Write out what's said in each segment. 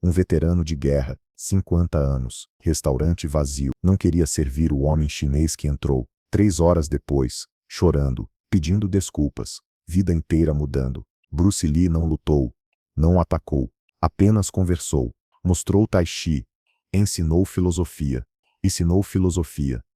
Um veterano de guerra, 50 anos, restaurante vazio. Não queria servir o homem chinês que entrou, 3 horas depois, chorando, pedindo desculpas, vida inteira mudando. Bruce Lee não lutou, não atacou, apenas conversou, mostrou Tai Chi, ensinou filosofia,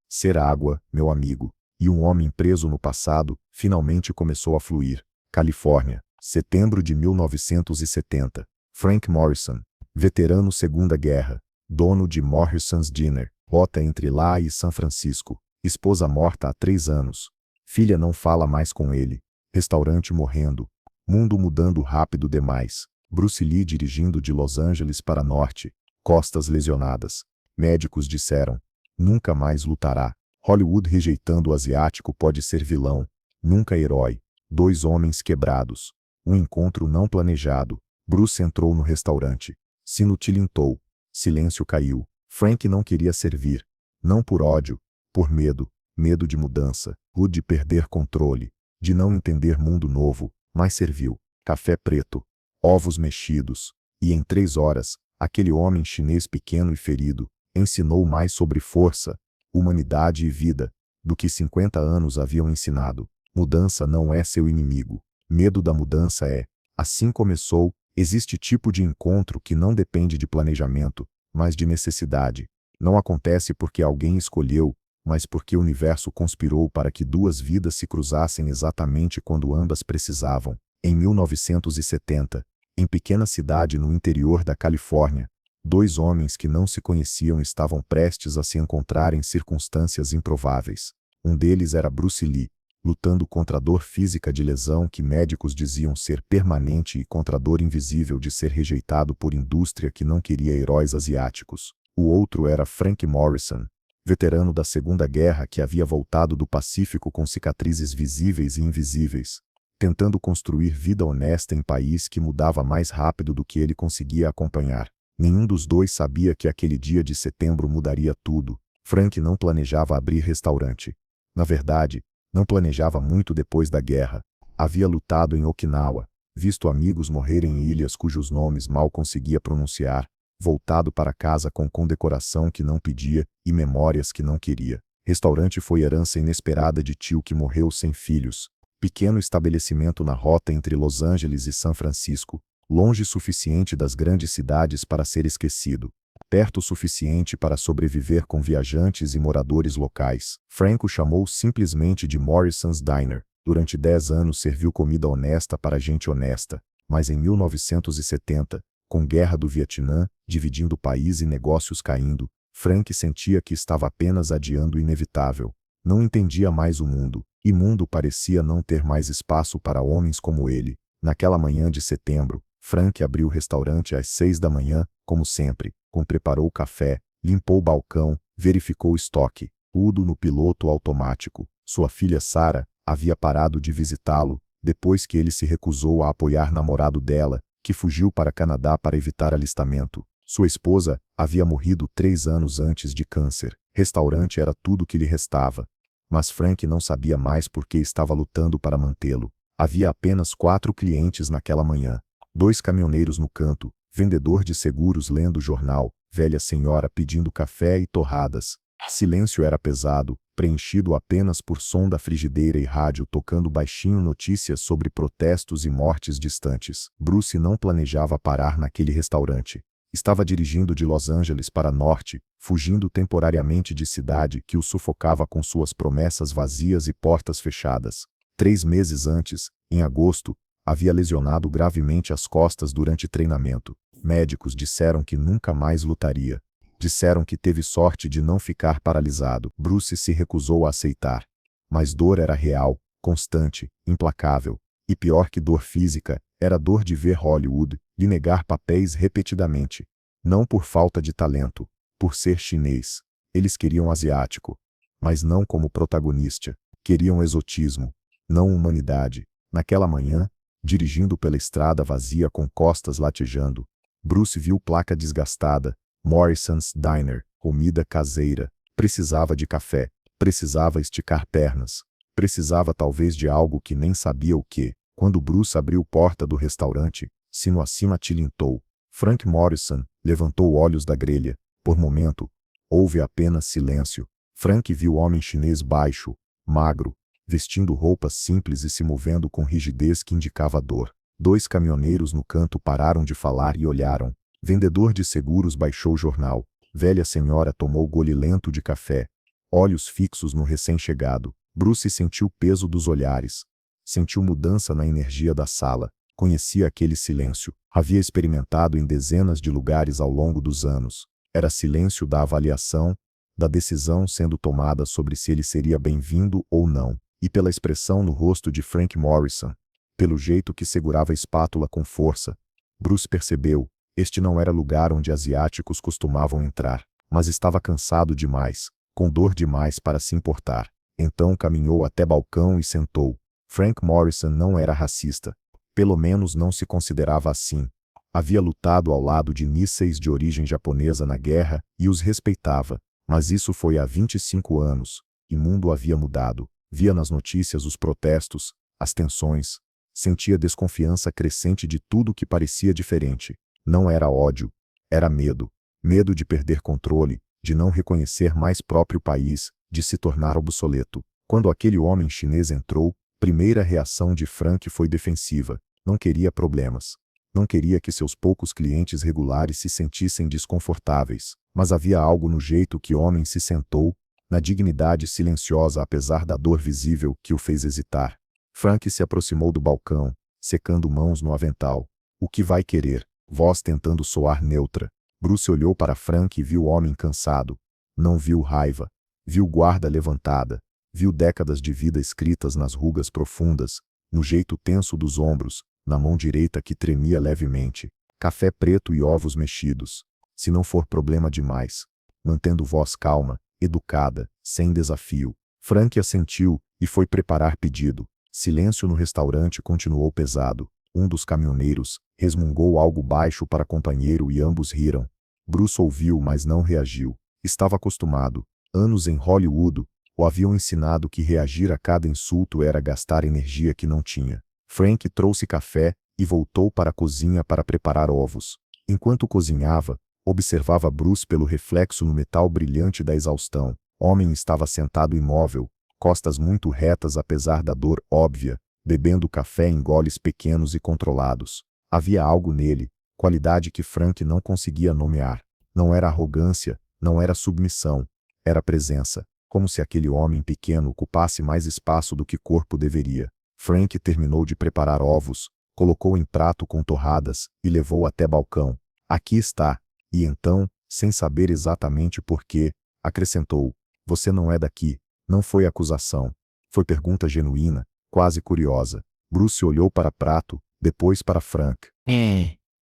ser água, meu amigo. E um homem preso no passado, finalmente começou a fluir. Califórnia, setembro de 1970. Frank Morrison, veterano Segunda Guerra, dono de Morrison's Dinner, rota entre lá e São Francisco, esposa morta há 3 anos, filha não fala mais com ele, restaurante morrendo, mundo mudando rápido demais, Bruce Lee dirigindo de Los Angeles para norte, costas lesionadas, médicos disseram, nunca mais lutará, Hollywood rejeitando o asiático pode ser vilão, nunca herói, 2 homens quebrados, um encontro não planejado, Bruce entrou no restaurante, sino tilintou, silêncio caiu, Frank não queria servir, não por ódio, por medo, medo de mudança, de perder controle, de não entender mundo novo, mas serviu, café preto, ovos mexidos, e em 3 horas, aquele homem chinês pequeno e ferido, ensinou mais sobre força, humanidade e vida, do que 50 anos haviam ensinado. Mudança não é seu inimigo, medo da mudança é. Assim começou, existe tipo de encontro que não depende de planejamento, mas de necessidade. Não acontece porque alguém escolheu, mas porque o universo conspirou para que 2 vidas se cruzassem exatamente quando ambas precisavam. Em 1970, em pequena cidade no interior da Califórnia, 2 homens que não se conheciam estavam prestes a se encontrar em circunstâncias improváveis. Um deles era Bruce Lee, lutando contra a dor física de lesão que médicos diziam ser permanente e contra a dor invisível de ser rejeitado por indústria que não queria heróis asiáticos. O outro era Frank Morrison, veterano da Segunda Guerra que havia voltado do Pacífico com cicatrizes visíveis e invisíveis, tentando construir vida honesta em país que mudava mais rápido do que ele conseguia acompanhar. Nenhum dos 2 sabia que aquele dia de setembro mudaria tudo. Frank não planejava abrir restaurante. Na verdade, não planejava muito depois da guerra. Havia lutado em Okinawa, visto amigos morrerem em ilhas cujos nomes mal conseguia pronunciar, voltado para casa com condecoração que não pedia e memórias que não queria. Restaurante foi herança inesperada de tio que morreu sem filhos. Pequeno estabelecimento na rota entre Los Angeles e São Francisco, longe o suficiente das grandes cidades para ser esquecido, perto o suficiente para sobreviver com viajantes e moradores locais. Frank o chamou simplesmente de Morrison's Diner. Durante 10 anos serviu comida honesta para gente honesta, mas em 1970, com guerra do Vietnã, dividindo o país e negócios caindo, Frank sentia que estava apenas adiando o inevitável. Não entendia mais o mundo, e mundo parecia não ter mais espaço para homens como ele. Naquela manhã de setembro, Frank abriu o restaurante às 6 da manhã, como sempre, preparou o café, limpou o balcão, verificou o estoque, tudo no piloto automático. Sua filha Sarah havia parado de visitá-lo, depois que ele se recusou a apoiar namorado dela, que fugiu para Canadá para evitar alistamento. Sua esposa havia morrido 3 anos antes de câncer. Restaurante era tudo que lhe restava. Mas Frank não sabia mais por que estava lutando para mantê-lo. Havia apenas 4 clientes naquela manhã. 2 caminhoneiros no canto, vendedor de seguros lendo o jornal, velha senhora pedindo café e torradas. Silêncio era pesado, preenchido apenas por som da frigideira e rádio tocando baixinho notícias sobre protestos e mortes distantes. Bruce não planejava parar naquele restaurante. Estava dirigindo de Los Angeles para norte, fugindo temporariamente de cidade que o sufocava com suas promessas vazias e portas fechadas. 3 meses antes, em agosto, havia lesionado gravemente as costas durante treinamento. Médicos disseram que nunca mais lutaria. Disseram que teve sorte de não ficar paralisado. Bruce se recusou a aceitar. Mas dor era real, constante, implacável. E pior que dor física, era dor de ver Hollywood lhe negar papéis repetidamente. Não por falta de talento, por ser chinês. Eles queriam asiático. Mas não como protagonista. Queriam exotismo, não humanidade. Naquela manhã, dirigindo pela estrada vazia com costas latejando, Bruce viu placa desgastada, Morrison's Diner, comida caseira. Precisava de café, precisava esticar pernas, precisava talvez de algo que nem sabia o que. Quando Bruce abriu a porta do restaurante, sino acima tilintou. Frank Morrison, Levantou olhos da grelha. Por momento, houve apenas silêncio. Frank viu o homem chinês baixo, magro, vestindo roupas simples e se movendo com rigidez que indicava dor. Dois caminhoneiros no canto pararam de falar e olharam. Vendedor de seguros baixou o jornal. Velha senhora tomou gole lento de café. Olhos fixos no recém-chegado. Bruce sentiu o peso dos olhares. Sentiu mudança na energia da sala. Conhecia aquele silêncio. Havia experimentado em dezenas de lugares ao longo dos anos. Era silêncio da avaliação, da decisão sendo tomada sobre se ele seria bem-vindo ou não. E pela expressão no rosto de Frank Morrison, pelo jeito que segurava a espátula com força, Bruce percebeu, este não era lugar onde asiáticos costumavam entrar, mas estava cansado demais, com dor demais para se importar. Então caminhou até balcão e sentou. Frank Morrison não era racista. Pelo menos não se considerava assim. Havia lutado ao lado de mísseis de origem japonesa na guerra e os respeitava. Mas isso foi há 25 anos, e o mundo havia mudado. Via nas notícias os protestos, as tensões. Sentia desconfiança crescente de tudo que parecia diferente. Não era ódio, era medo. Medo de perder controle, de não reconhecer mais próprio país, de se tornar obsoleto. Quando aquele homem chinês entrou, primeira reação de Frank foi defensiva. Não queria problemas. Não queria que seus poucos clientes regulares se sentissem desconfortáveis. Mas havia algo no jeito que o homem se sentou, na dignidade silenciosa apesar da dor visível que o fez hesitar. Frank se aproximou do balcão, secando mãos no avental. O que vai querer? Voz tentando soar neutra. Bruce olhou para Frank e viu o homem cansado. Não viu raiva. Viu guarda levantada. Viu décadas de vida escritas nas rugas profundas, no jeito tenso dos ombros, na mão direita que tremia levemente. Café preto e ovos mexidos. Se não for problema demais. Mantendo voz calma, educada, sem desafio. Frank assentiu e foi preparar pedido. Silêncio no restaurante continuou pesado. Um dos caminhoneiros resmungou algo baixo para companheiro e ambos riram. Bruce ouviu, mas não reagiu. Estava acostumado. Anos em Hollywood o haviam ensinado que reagir a cada insulto era gastar energia que não tinha. Frank trouxe café e voltou para a cozinha para preparar ovos. Enquanto cozinhava, observava Bruce pelo reflexo no metal brilhante da exaustão. O homem estava sentado imóvel, costas muito retas apesar da dor óbvia, bebendo café em goles pequenos e controlados. Havia algo nele, qualidade que Frank não conseguia nomear. Não era arrogância, não era submissão, era presença, como se aquele homem pequeno ocupasse mais espaço do que corpo deveria. Frank terminou de preparar ovos, colocou em prato com torradas e levou até balcão. Aqui está. E então, sem saber exatamente por quê, acrescentou: você não é daqui. Não foi acusação. Foi pergunta genuína, quase curiosa. Bruce olhou para prato, depois para Frank.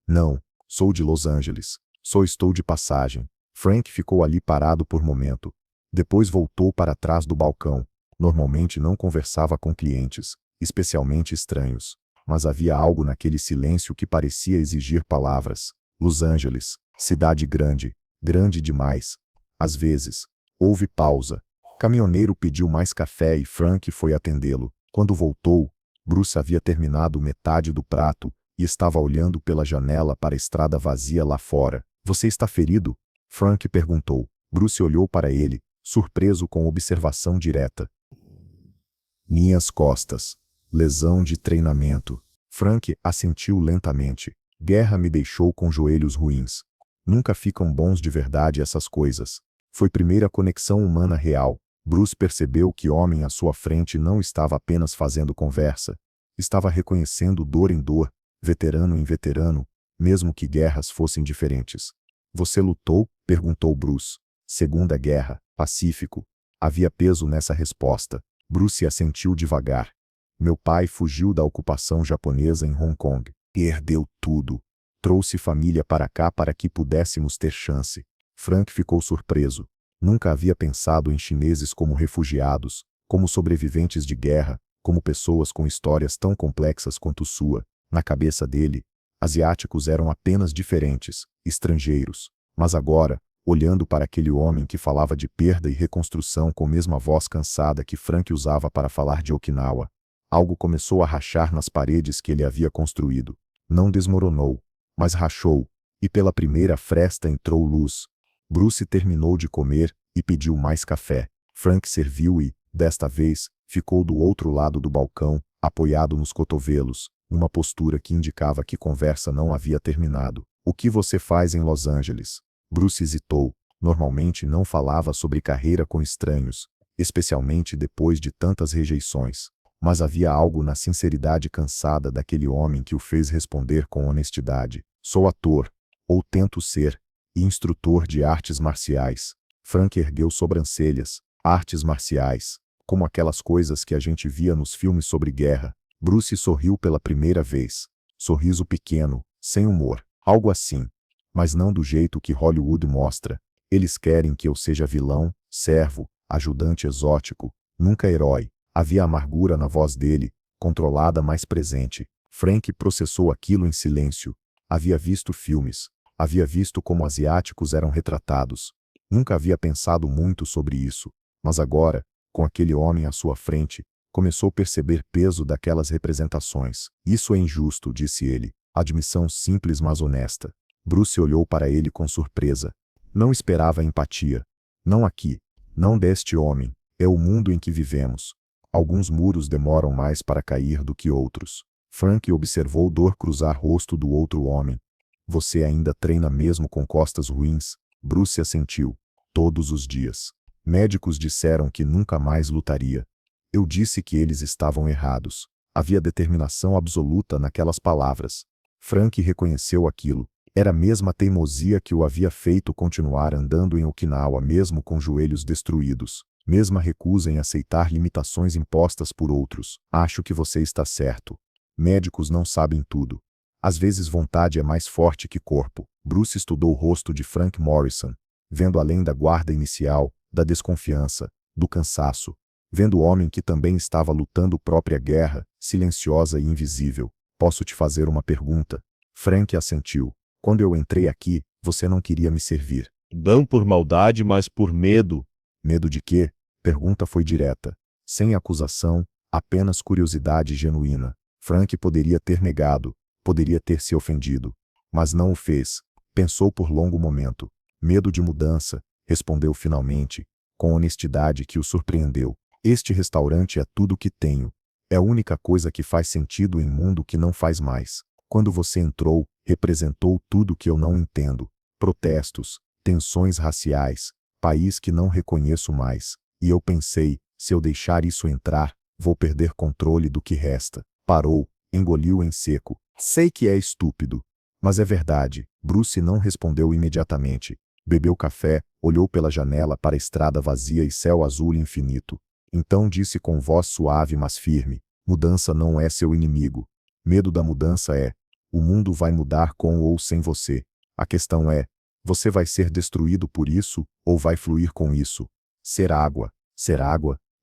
Não, sou de Los Angeles. Só estou de passagem. Frank ficou ali parado por momento. Depois voltou para trás do balcão. Normalmente não conversava com clientes, especialmente estranhos. Mas havia algo naquele silêncio que parecia exigir palavras. Los Angeles, cidade grande, grande demais. Às vezes, houve pausa. Caminhoneiro pediu mais café e Frank foi atendê-lo. Quando voltou, Bruce havia terminado metade do prato e estava olhando pela janela para a estrada vazia lá fora. Você está ferido? Frank perguntou. Bruce olhou para ele, surpreso com observação direta. Minhas costas. Lesão de treinamento. Frank assentiu lentamente. Guerra me deixou com joelhos ruins. Nunca ficam bons de verdade essas coisas. Foi primeira conexão humana real. Bruce percebeu que o homem à sua frente não estava apenas fazendo conversa. Estava reconhecendo dor em dor, veterano em veterano, mesmo que guerras fossem diferentes. Você lutou? Perguntou Bruce. Segunda Guerra, Pacífico. Havia peso nessa resposta. Bruce assentiu devagar. Meu pai fugiu da ocupação japonesa em Hong Kong. Perdeu tudo. Trouxe família para cá para que pudéssemos ter chance. Frank ficou surpreso. Nunca havia pensado em chineses como refugiados, como sobreviventes de guerra, como pessoas com histórias tão complexas quanto sua. Na cabeça dele, asiáticos eram apenas diferentes, estrangeiros. Mas agora, olhando para aquele homem que falava de perda e reconstrução com a mesma voz cansada que Frank usava para falar de Okinawa, algo começou a rachar nas paredes que ele havia construído. Não desmoronou, mas rachou, e pela primeira fresta entrou luz. Bruce terminou de comer e pediu mais café. Frank serviu e, desta vez, ficou do outro lado do balcão, apoiado nos cotovelos, numa postura que indicava que conversa não havia terminado. O que você faz em Los Angeles? Bruce hesitou. Normalmente não falava sobre carreira com estranhos, especialmente depois de tantas rejeições. Mas havia algo na sinceridade cansada daquele homem que o fez responder com honestidade. Sou ator, ou tento ser, e instrutor de artes marciais. Frank ergueu sobrancelhas. Artes marciais, como aquelas coisas que a gente via nos filmes sobre guerra. Bruce sorriu pela primeira vez. Sorriso pequeno, sem humor, algo assim. Mas não do jeito que Hollywood mostra. Eles querem que eu seja vilão, servo, ajudante exótico, nunca herói. Havia amargura na voz dele, controlada mas presente. Frank processou aquilo em silêncio. Havia visto filmes. Havia visto como asiáticos eram retratados. Nunca havia pensado muito sobre isso. Mas agora, com aquele homem à sua frente, começou a perceber peso daquelas representações. Isso é injusto, disse ele. Admissão simples mas honesta. Bruce olhou para ele com surpresa. Não esperava empatia. Não aqui. Não deste homem. É o mundo em que vivemos. Alguns muros demoram mais para cair do que outros. Frank observou dor cruzar o rosto do outro homem. Você ainda treina mesmo com costas ruins? Bruce assentiu. Todos os dias. Médicos disseram que nunca mais lutaria. Eu disse que eles estavam errados. Havia determinação absoluta naquelas palavras. Frank reconheceu aquilo. Era a mesma teimosia que o havia feito continuar andando em Okinawa mesmo com joelhos destruídos. Mesma recusa em aceitar limitações impostas por outros. Acho que você está certo. Médicos não sabem tudo. Às vezes vontade é mais forte que corpo. Bruce estudou o rosto de Frank Morrison, vendo além da guarda inicial, da desconfiança, do cansaço, vendo o homem que também estava lutando própria guerra, silenciosa e invisível. Posso te fazer uma pergunta? Frank assentiu. Quando eu entrei aqui, você não queria me servir. Não por maldade, mas por medo. Medo de quê? Pergunta foi direta. Sem acusação, apenas curiosidade genuína. Frank poderia ter negado, poderia ter se ofendido. Mas não o fez. Pensou por longo momento. Medo de mudança, respondeu finalmente, com honestidade que o surpreendeu. Este restaurante é tudo o que tenho. É a única coisa que faz sentido em mundo que não faz mais. Quando você entrou, representou tudo que eu não entendo. Protestos, tensões raciais, país que não reconheço mais. E eu pensei, se eu deixar isso entrar, vou perder controle do que resta. Parou, engoliu em seco. Sei que é estúpido. Mas é verdade. Bruce não respondeu imediatamente. Bebeu café, olhou pela janela para a estrada vazia e céu azul infinito. Então disse com voz suave mas firme: mudança não é seu inimigo. Medo da mudança é: o mundo vai mudar com ou sem você. A questão é: você vai ser destruído por isso, ou vai fluir com isso? Ser água,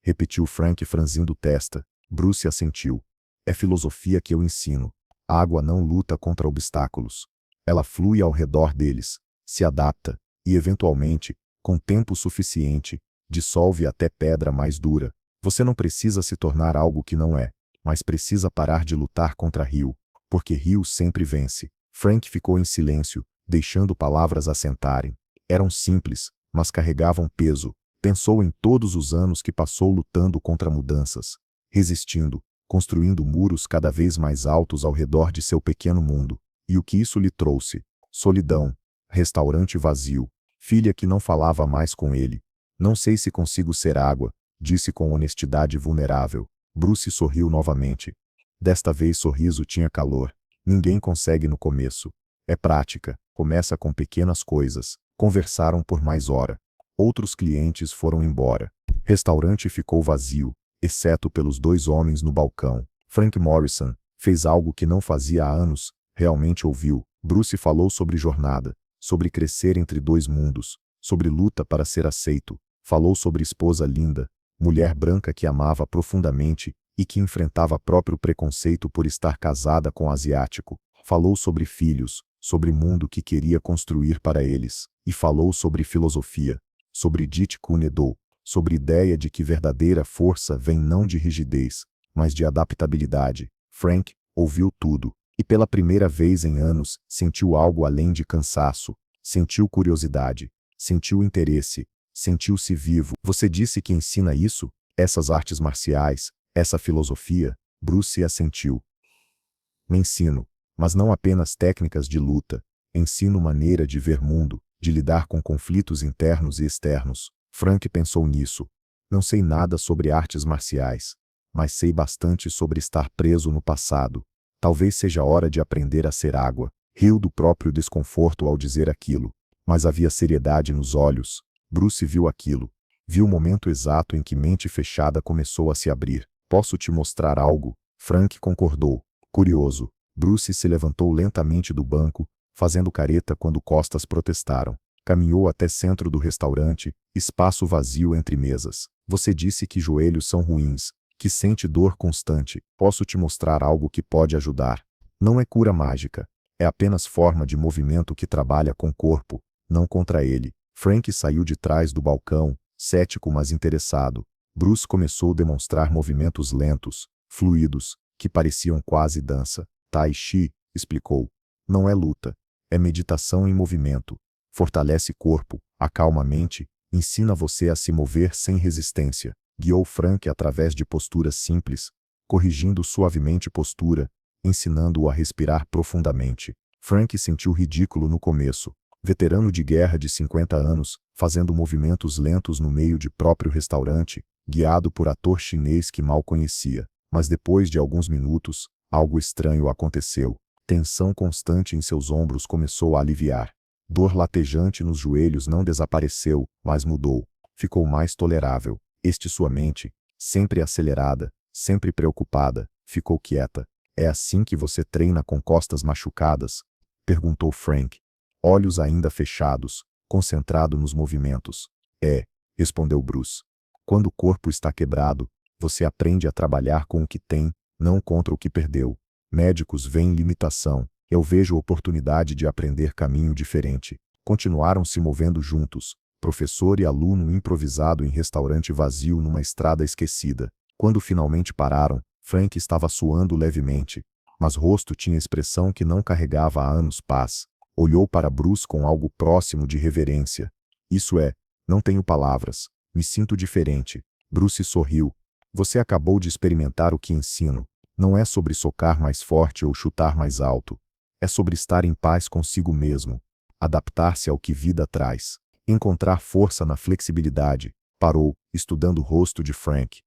repetiu Frank franzindo testa. Bruce assentiu. É filosofia que eu ensino. A água não luta contra obstáculos. Ela flui ao redor deles, se adapta, e eventualmente, com tempo suficiente, dissolve até pedra mais dura. Você não precisa se tornar algo que não é, mas precisa parar de lutar contra rio, porque rio sempre vence. Frank ficou em silêncio, deixando palavras assentarem. Eram simples, mas carregavam peso. Pensou em todos os anos que passou lutando contra mudanças, resistindo, construindo muros cada vez mais altos ao redor de seu pequeno mundo. E o que isso lhe trouxe? Solidão, restaurante vazio, filha que não falava mais com ele. Não sei se consigo ser água, disse com honestidade vulnerável. Bruce sorriu novamente. Desta vez sorriso tinha calor. Ninguém consegue no começo. É prática, começa com pequenas coisas. Conversaram por mais hora. Outros clientes foram embora. Restaurante ficou vazio, exceto pelos dois homens no balcão. Frank Morrison fez algo que não fazia há anos, realmente ouviu. Bruce falou sobre jornada, sobre crescer entre dois mundos, sobre luta para ser aceito. Falou sobre esposa linda, mulher branca que amava profundamente e que enfrentava próprio preconceito por estar casada com asiático. Falou sobre filhos, sobre mundo que queria construir para eles. E falou sobre filosofia, sobre Jeet Kune Do, sobre ideia de que verdadeira força vem não de rigidez, mas de adaptabilidade. Frank ouviu tudo, E pela primeira vez em anos, sentiu algo além de cansaço. Sentiu curiosidade. Sentiu interesse. Sentiu-se vivo. Você disse que ensina isso? Essas artes marciais? Essa filosofia? Bruce assentiu. Ensino, mas não apenas técnicas de luta. Ensino maneira de ver mundo, de lidar com conflitos internos e externos. Frank pensou nisso. Não sei nada sobre artes marciais, mas sei bastante sobre estar preso no passado. Talvez seja hora de aprender a ser água. Riu do próprio desconforto ao dizer aquilo, mas havia seriedade nos olhos. Bruce viu aquilo. Viu o momento exato em que mente fechada começou a se abrir. Posso te mostrar algo? Frank concordou. Curioso, Bruce se levantou lentamente do banco, fazendo careta quando costas protestaram. Caminhou até centro do restaurante, espaço vazio entre mesas. Você disse que joelhos são ruins, que sente dor constante. Posso te mostrar algo que pode ajudar. Não é cura mágica. É apenas forma de movimento que trabalha com o corpo, não contra ele. Frank saiu de trás do balcão, cético mas interessado. Bruce começou a demonstrar movimentos lentos, fluidos, que pareciam quase dança. Tai Chi, explicou. Não é luta. É meditação em movimento. Fortalece corpo, acalma a mente, ensina você a se mover sem resistência. Guiou Frank através de posturas simples, corrigindo suavemente postura, ensinando-o a respirar profundamente. Frank sentiu ridículo no começo. Veterano de guerra de 50 anos, fazendo movimentos lentos no meio de próprio restaurante, guiado por ator chinês que mal conhecia. Mas depois de alguns minutos, algo estranho aconteceu. Tensão constante em seus ombros começou a aliviar. Dor latejante nos joelhos não desapareceu, mas mudou. Ficou mais tolerável. Sua mente, sempre acelerada, sempre preocupada, ficou quieta. É assim que você treina com costas machucadas? Perguntou Frank. Olhos ainda fechados, concentrado nos movimentos. É, respondeu Bruce. Quando o corpo está quebrado, você aprende a trabalhar com o que tem, não contra o que perdeu. Médicos veem limitação. Eu vejo oportunidade de aprender caminho diferente. Continuaram se movendo juntos. Professor e aluno improvisado em restaurante vazio numa estrada esquecida. Quando finalmente pararam, Frank estava suando levemente, mas rosto tinha expressão que não carregava há anos paz. Olhou para Bruce com algo próximo de reverência. Isso é, não tenho palavras. Me sinto diferente. Bruce sorriu. Você acabou de experimentar o que ensino. Não é sobre socar mais forte ou chutar mais alto. É sobre estar em paz consigo mesmo. Adaptar-se ao que vida traz. Encontrar força na flexibilidade. Parou, estudando o rosto de Frank.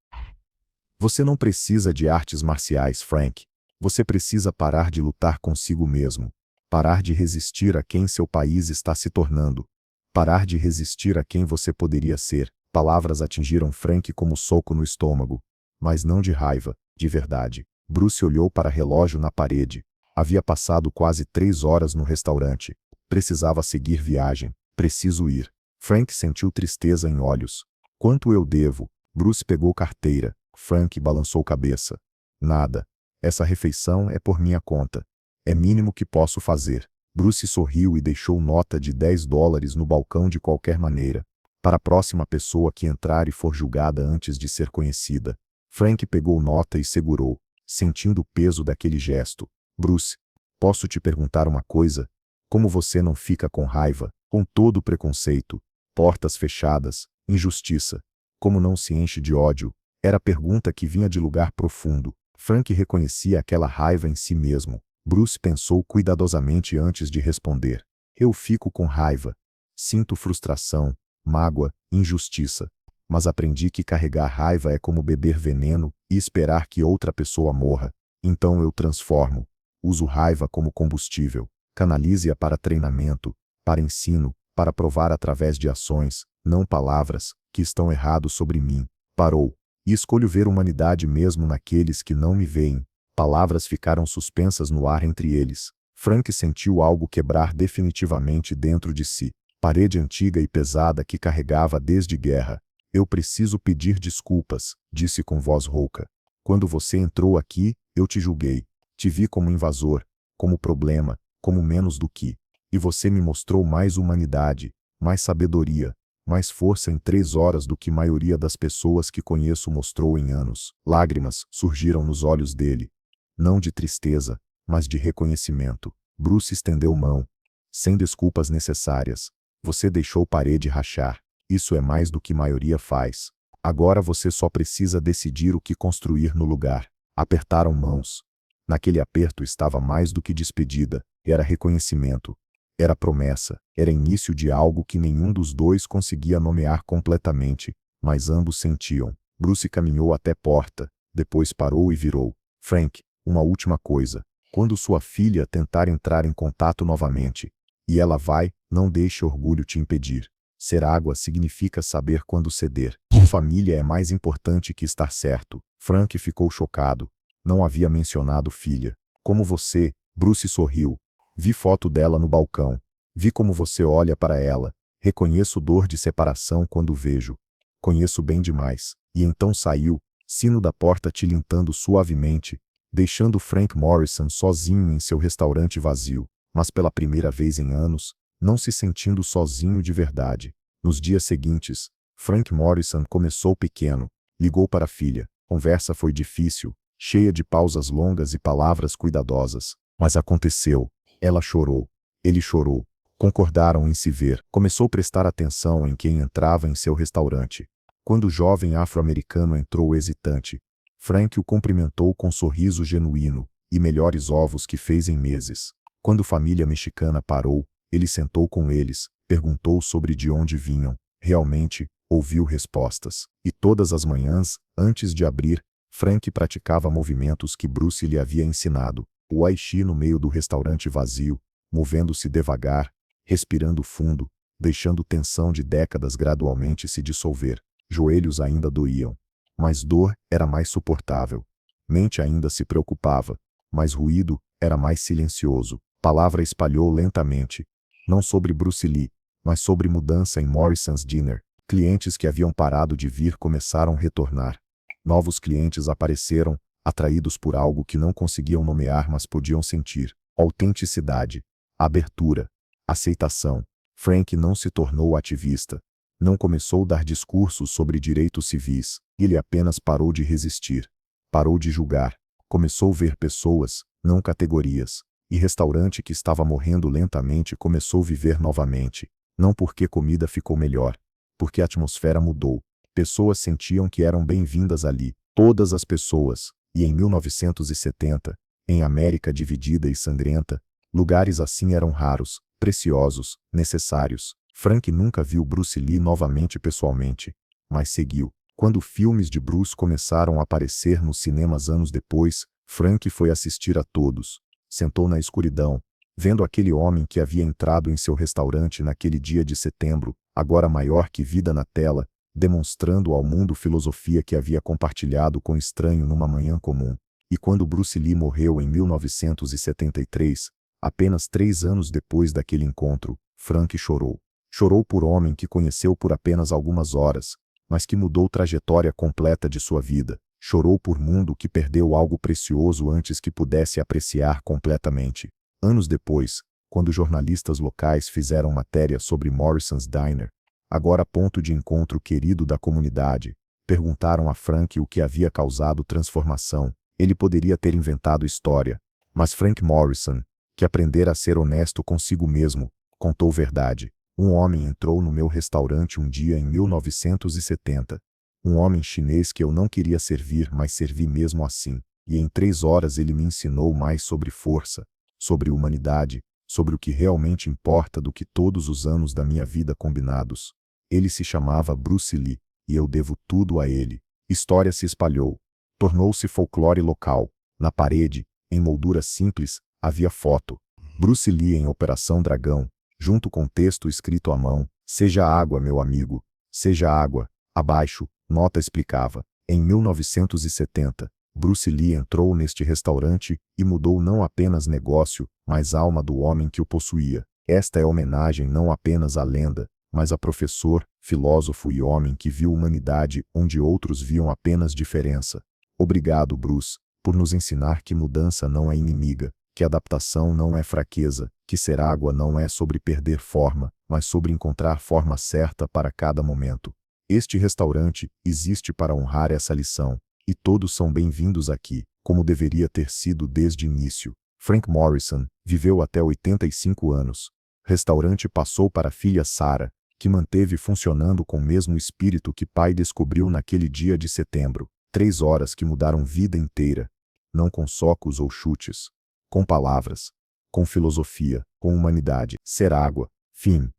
Você não precisa de artes marciais, Frank. Você precisa parar de lutar consigo mesmo. Parar de resistir a quem seu país está se tornando. Parar de resistir a quem você poderia ser. Palavras atingiram Frank como soco no estômago. Mas não de raiva, de verdade. Bruce olhou para o relógio na parede. Havia passado quase 3 horas no restaurante. Precisava seguir viagem. Preciso ir. Frank sentiu tristeza em olhos. Quanto eu devo? Bruce pegou carteira. Frank balançou cabeça. Nada. Essa refeição é por minha conta. É mínimo que posso fazer. Bruce sorriu e deixou nota de $10 no balcão de qualquer maneira. Para a próxima pessoa que entrar e for julgada antes de ser conhecida. Frank pegou nota e segurou, sentindo o peso daquele gesto. Bruce, posso te perguntar uma coisa? Como você não fica com raiva, com todo o preconceito, portas fechadas, injustiça? Como não se enche de ódio? Era a pergunta que vinha de lugar profundo. Frank reconhecia aquela raiva em si mesmo. Bruce pensou cuidadosamente antes de responder. Eu fico com raiva. Sinto frustração, mágoa, injustiça. Mas aprendi que carregar raiva é como beber veneno e esperar que outra pessoa morra. Então eu transformo. Uso raiva como combustível. Canalize-a para treinamento, para ensino, para provar através de ações, não palavras, que estão errados sobre mim. Parou. E escolho ver humanidade mesmo naqueles que não me veem. Palavras ficaram suspensas no ar entre eles. Frank sentiu algo quebrar definitivamente dentro de si. Parede antiga e pesada que carregava desde guerra. Eu preciso pedir desculpas, disse com voz rouca. Quando você entrou aqui, eu te julguei. Te vi como invasor, como problema, como menos do que. E você me mostrou mais humanidade, mais sabedoria, mais força em 3 horas do que a maioria das pessoas que conheço mostrou em anos. Lágrimas surgiram nos olhos dele. Não de tristeza, mas de reconhecimento. Bruce estendeu mão. Sem desculpas necessárias. Você deixou parede rachar. Isso é mais do que maioria faz. Agora você só precisa decidir o que construir no lugar. Apertaram mãos. Naquele aperto estava mais do que despedida. Era reconhecimento. Era promessa. Era início de algo que nenhum dos dois conseguia nomear completamente, mas ambos sentiam. Bruce caminhou até a porta, depois parou e virou. Frank, uma última coisa. Quando sua filha tentar entrar em contato novamente, e ela vai, não deixe orgulho te impedir. Ser água significa saber quando ceder. Família é mais importante que estar certo. Frank ficou chocado. Não havia mencionado filha. Como você, Bruce sorriu. Vi foto dela no balcão. Vi como você olha para ela. Reconheço dor de separação quando vejo. Conheço bem demais. E então saiu, sino da porta tilintando suavemente, deixando Frank Morrison sozinho em seu restaurante vazio, mas pela primeira vez em anos, não se sentindo sozinho de verdade. Nos dias seguintes, Frank Morrison começou pequeno, ligou para a filha. Conversa foi difícil, cheia de pausas longas e palavras cuidadosas. Mas aconteceu. Ela chorou. Ele chorou. Concordaram em se ver. Começou a prestar atenção em quem entrava em seu restaurante. Quando o jovem afro-americano entrou hesitante, Frank o cumprimentou com sorriso genuíno e melhores ovos que fez em meses. Quando a família mexicana parou, ele sentou com eles, perguntou sobre de onde vinham. Realmente, ouviu respostas. E todas as manhãs, antes de abrir, Frank praticava movimentos que Bruce lhe havia ensinado. O aichi no meio do restaurante vazio, movendo-se devagar, respirando fundo, deixando tensão de décadas gradualmente se dissolver. Joelhos ainda doíam, mas dor era mais suportável. Mente ainda se preocupava, mas ruído era mais silencioso. Palavra espalhou lentamente, não sobre Bruce Lee, mas sobre mudança em Morrison's Dinner. Clientes que haviam parado de vir começaram a retornar. Novos clientes apareceram, atraídos por algo que não conseguiam nomear mas podiam sentir. Autenticidade, abertura, aceitação. Frank não se tornou ativista. Não começou a dar discursos sobre direitos civis. Ele apenas parou de resistir. Parou de julgar. Começou a ver pessoas, não categorias. E restaurante que estava morrendo lentamente começou a viver novamente. Não porque comida ficou melhor. Porque a atmosfera mudou. Pessoas sentiam que eram bem-vindas ali. Todas as pessoas. E em 1970, em América dividida e sangrenta, lugares assim eram raros, preciosos, necessários. Frank nunca viu Bruce Lee novamente pessoalmente, mas seguiu. Quando filmes de Bruce começaram a aparecer nos cinemas anos depois, Frank foi assistir a todos. Sentou na escuridão, vendo aquele homem que havia entrado em seu restaurante naquele dia de setembro, agora maior que vida na tela, demonstrando ao mundo filosofia que havia compartilhado com estranho numa manhã comum. E quando Bruce Lee morreu em 1973, apenas 3 anos depois daquele encontro, Frank chorou. Chorou por homem que conheceu por apenas algumas horas, mas que mudou a trajetória completa de sua vida. Chorou por mundo que perdeu algo precioso antes que pudesse apreciar completamente. Anos depois, quando jornalistas locais fizeram matéria sobre Morrison's Diner, agora ponto de encontro querido da comunidade, perguntaram a Frank o que havia causado transformação. Ele poderia ter inventado história, mas Frank Morrison, que aprendera a ser honesto consigo mesmo, contou verdade. Um homem entrou no meu restaurante um dia em 1970. Um homem chinês que eu não queria servir, mas servi mesmo assim. E em 3 horas ele me ensinou mais sobre força, sobre humanidade, sobre o que realmente importa do que todos os anos da minha vida combinados. Ele se chamava Bruce Lee, e eu devo tudo a ele. História se espalhou. Tornou-se folclore local. Na parede, em moldura simples, havia foto. Bruce Lee em Operação Dragão, junto com texto escrito à mão. Seja água, meu amigo. Seja água. Abaixo, nota explicava. Em 1970, Bruce Lee entrou neste restaurante e mudou não apenas negócio, mas alma do homem que o possuía. Esta é homenagem não apenas à lenda, mas a professor, filósofo e homem que viu humanidade onde outros viam apenas diferença. Obrigado, Bruce, por nos ensinar que mudança não é inimiga, que adaptação não é fraqueza, que ser água não é sobre perder forma, mas sobre encontrar forma certa para cada momento. Este restaurante existe para honrar essa lição, e todos são bem-vindos aqui, como deveria ter sido desde o início. Frank Morrison viveu até 85 anos. Restaurante passou para a filha Sarah, que manteve funcionando com o mesmo espírito que pai descobriu naquele dia de setembro. 3 horas que mudaram vida inteira. Não com socos ou chutes. Com palavras. Com filosofia. Com humanidade. Ser água. Fim.